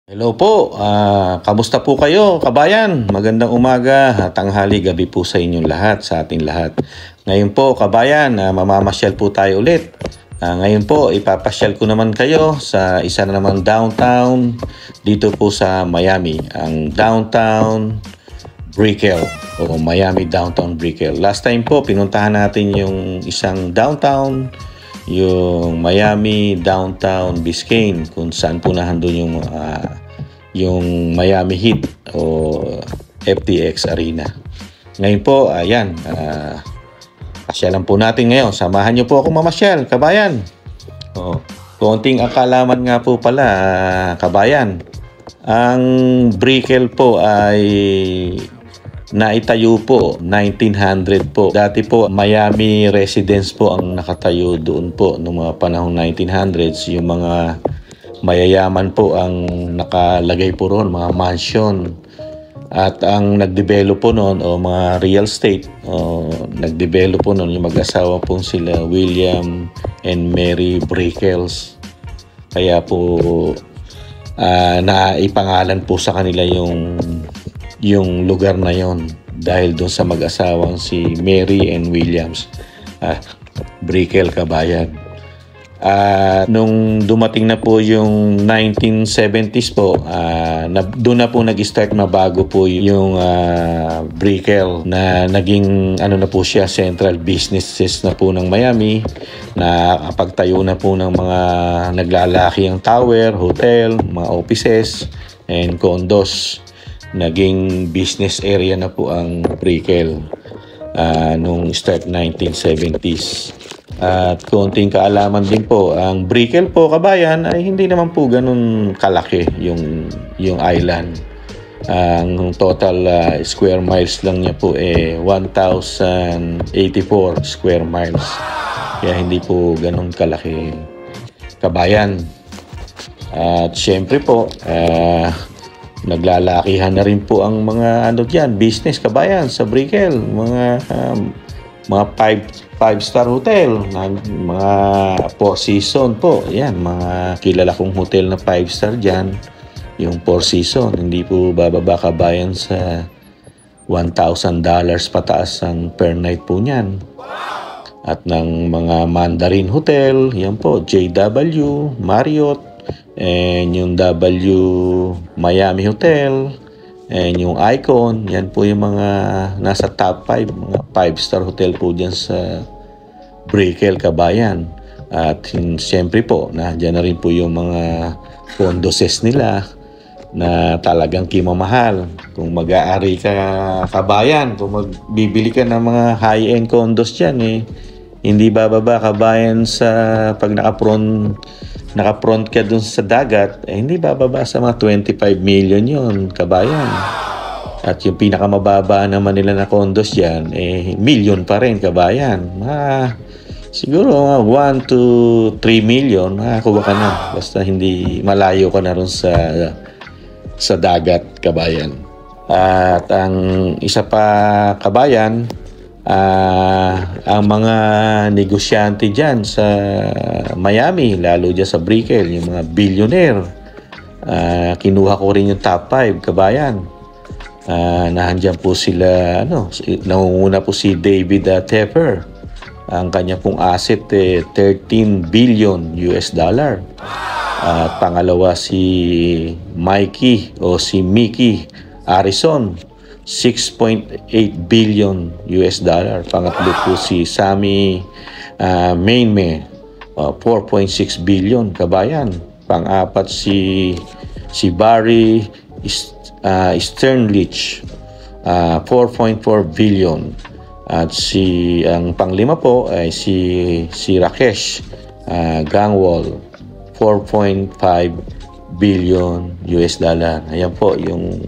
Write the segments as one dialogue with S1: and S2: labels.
S1: Hello po, kamusta po kayo kabayan? Magandang umaga, tanghali, gabi po sa inyong lahat, sa ating lahat. Ngayon po kabayan, mamamasyal po tayo ulit. Ngayon po, ipapasyal ko naman kayo sa isa na namang downtown dito po sa Miami. Ang Downtown Brickell o Miami Downtown Brickell. Last time po, pinuntahan natin yung isang downtown, yung Miami Downtown Biscayne, kung saan po nandun yung Miami Heat o FTX Arena. Ngayon po, ayan, pasyalan po natin ngayon. Samahan niyo po ako mamasyal, kabayan. Konting akalaman nga po pala, kabayan. Ang Brickell po ay naitayo po 1900 po. Dati po Miami residence po ang nakatayo doon po noong mga panahong 1900s. Yung mga mayayaman po ang nakalagay po roon, mga mansion. At ang nagdevelop po noon o mga real estate nagdevelop po noon yung mag-asawa po sila William and Mary Brickells. Kaya po naipangalan po sa kanila yung lugar na yon dahil doon sa mag-asawang si Mary and Williams Brickell, kabayan. Nung dumating na po yung 1970s po, doon na po nag-start mabago po yung Brickell na naging na po siya, central businesses na po ng Miami, na pagtayo na po ng mga naglalaki ang tower, hotel, mga offices and condos. Naging business area na po ang Brickell nung start 1970s. At konting kaalaman din po, ang Brickell po, kabayan, ay hindi naman po ganun kalaki yung island. Ang total square miles lang niya po 1,084 square miles. Kaya hindi po ganun kalaki, kabayan. At syempre po, naglalakihan na rin po ang mga business, kabayan, sa Brickell. Mga 5-star hotel, mga 4 season po. Yan, mga kilala kong hotel na 5-star dyan. Yung 4 season, hindi po bababa, kabayan, sa $1,000 pataas ang per night po niyan. At ng mga Mandarin Hotel, yan po, JW, Marriott, and yung W Miami Hotel, and yung Icon. Yan po yung mga nasa top 5, mga 5-star hotel po dyan sa Brickell, kabayan. At siyempre po, nandiyan na rin po yung mga condoses nila na talagang kimamahal. Kung mag-aari ka, kabayan, kung magbibili ka ng mga high-end condos dyan, hindi bababa, kabayan, sa pag naka-front ka dun sa dagat, hindi bababa sa mga 25 million yon, kabayan. At yung pinakamababa naman nila na condos dyan, million pa rin, kabayan. Siguro 1 to 3 million, makakuha ka na. Basta hindi malayo ka na rin sa dagat, kabayan. At ang isa pa, kabayan, ang mga negosyante dyan sa Miami, lalo dyan sa Brickell, yung mga billionaire, kinuha ko rin yung top 5, kabayan. Nahandyan po sila, nangunguna po si David Tepper. Ang kanya pong asset 13 billion US dollar. At pangalawa si Mickey Harrison, 6.8 billion US dollar. Pangatlo po si Sammy Mainme, 4.6 billion, kabayan. Pang-apat si Barry Sternlich, 4.4 billion. At ang panglima po ay si Rakesh Gangwal, 4.5 billion US dollar. Ayan po yung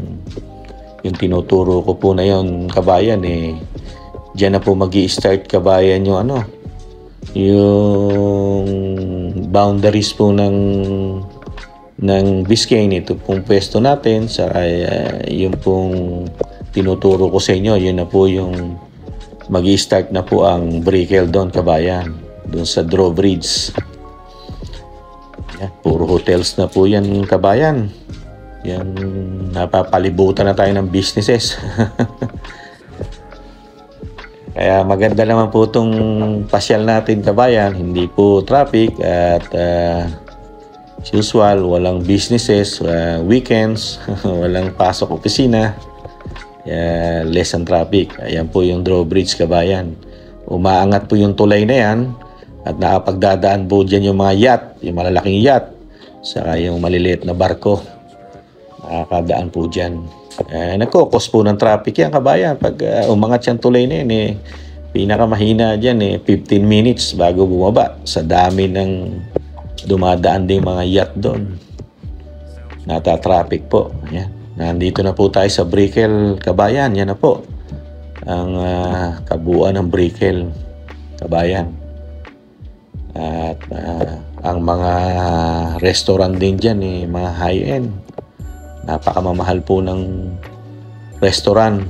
S1: tinuturo ko po na yon, kabayan. Diyan na po magi-start, kabayan, yung boundaries po ng Biscayne. Ito pong pwesto natin sa yung pong tinuturo ko sa inyo, yun na po yung magi-start na po ang Brickell doon, kabayan, doon sa Drawbridge. Puro hotels na po yan, kabayan. Yung napapalibutan na tayo ng businesses. Kaya maganda naman po itong pasyal natin, kabayan. Hindi po traffic at usual, walang businesses, weekends, walang pasok opisina, less ang traffic. Ayan po yung drawbridge, kabayan. Umaangat po yung tulay na yan at nakapagdadaan po dyan yung mga yacht, yung malalaking yacht, saka yung maliliit na barko. Nakakadaan po dyan. Nagkukos po ng traffic yan, kabayan. Pag umangat yung tulay na yan, pinakamahina dyan 15 minutes bago bumaba sa dami ng dumadaan din mga yacht doon. Nata-traffic po. Yan. Nandito na po tayo sa Brickell, kabayan. Yan na po ang kabuuan ng Brickell, kabayan. At ang mga restaurant din dyan, mga high-end. Napakamamahal po ng restaurant.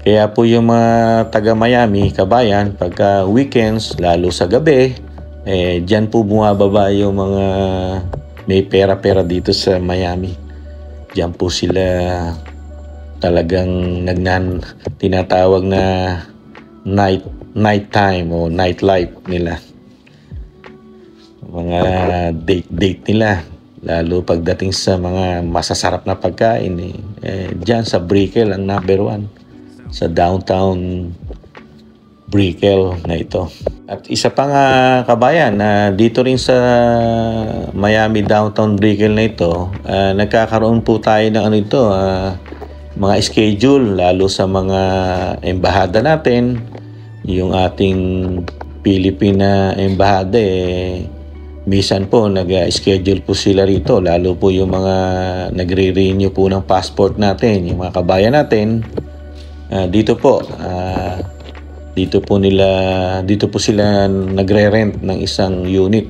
S1: Kaya po yung mga taga Miami, kabayan, pagka weekends, lalo sa gabi, dyan po bumababa yung mga may pera-pera dito sa Miami. Dyan po sila talagang tinatawag na night time o nightlife nila. Mga date nila. Lalo pagdating sa mga masasarap na pagkain, dyan sa Brickell ang number 1 sa downtown Brickell na ito. At isa pa nga, kabayan, dito rin sa Miami downtown Brickell na ito, nagkakaroon po tayo ng mga schedule, lalo sa mga embahada natin. Yung ating Pilipina embahada, minsan po nag-schedule po sila rito, lalo po yung mga nagre-renew po ng passport natin, yung mga kabayan natin. Dito po sila nagre-rent ng isang unit.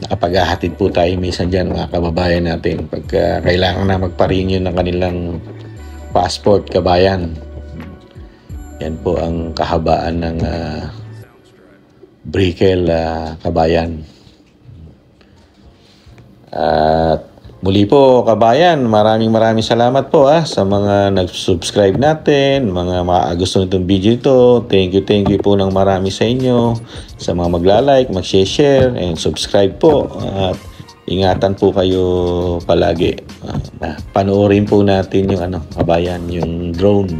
S1: Nakapaghahatid po tayo minsan dyan, mga kababayan natin, pagka kailangan na magpa-renew ng kanilang passport, kabayan. Yan po ang kahabaan ng Brickell, kabayan. At muli po, kabayan, maraming salamat po sa mga nag-subscribe natin, mga gusto nitong video ito. Thank you po ng marami sa inyo, sa mga magla-like, mag-share, and subscribe po. At ingatan po kayo palagi. Panoorin po natin yung kabayan, yung drone.